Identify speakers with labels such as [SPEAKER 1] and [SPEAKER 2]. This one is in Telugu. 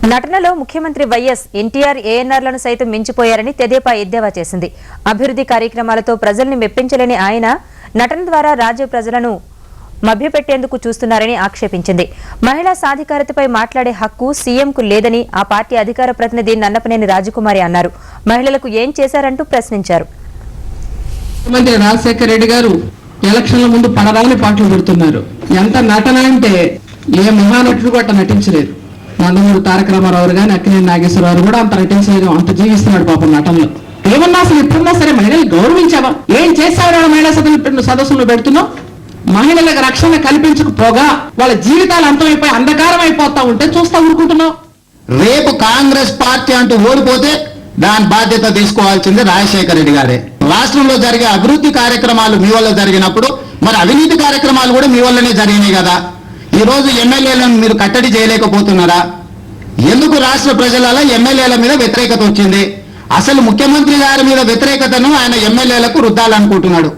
[SPEAKER 1] నటనలో ముఖ్యమంత్రి వైఎస్ ఎన్టీఆర్ ఏఎన్ఆర్లను సైతం మించిపోయారని తెదేపా ఎద్దేవా చేసింది. అభివృద్ధి కార్యక్రమాలతో ప్రజల్ని మెప్పించలేని ఆయన నటన ద్వారా రాజ్య ప్రజలను మభ్యపెట్టేందుకు చూస్తున్నారని ఆక్షేపించింది. మహిళా సాధికారతపై మాట్లాడే హక్కు సీఎంకు లేదని ఆ పార్టీ అధికార ప్రతినిధి నన్నపనేని రాజకుమారి అన్నారు. మహిళలకు ఏం చేశారంటూ ప్రశ్నించారు.
[SPEAKER 2] ముఖ్యమంత్రి రాజశేఖర రెడ్డి గారు ఎలక్షన్ల ముందు పడరాని పాటలు పెడుతున్నారు. ఎంత నటన అంటే ఏ మహానటుడు కూడా నటించలేదు. నందమూరి తారక రామారావు గాని అక్కినేని నాగేశ్వరరావు కూడా అంత నటించలేదు, అంత జీవిస్తున్నాడు పాపం నటనలో. ఏమన్నా అసలు ఎప్పుడున్నా సరే మహిళలు గౌరవించావా? ఏం చేస్తావా? మహిళా సదస్సులు పెడుతున్నావు. మహిళలకు రక్షణ కల్పించకపోగా వాళ్ళ జీవితాలు అంతమైపోయి అంధకారం అయిపోతా ఉంటే చూస్తా ఊరుకుంటున్నావు.
[SPEAKER 3] రేపు కాంగ్రెస్ పార్టీ అంటూ ఓడిపోతే దాని బాధ్యత తీసుకోవాల్సింది రాజశేఖర రెడ్డి గారే. రాష్ట్రంలో జరిగే అభివృద్ధి కార్యక్రమాలు మీ వల్ల జరిగినప్పుడు మరి అవినీతి కార్యక్రమాలు కూడా మీ వల్లనే జరిగినాయి కదా. ఈ రోజు ఎమ్మెల్యేలను మీరు కట్టడి చేయలేకపోతున్నారా? ఎందుకు రాష్ట్ర ప్రజలలో ఎమ్మెల్యేల మీద వ్యతిరేకత వచ్చింది? అసలు ముఖ్యమంత్రి గారి మీద వ్యతిరేకతను ఆయన ఎమ్మెల్యేలకు రుద్దాలనుకుంటున్నాడు.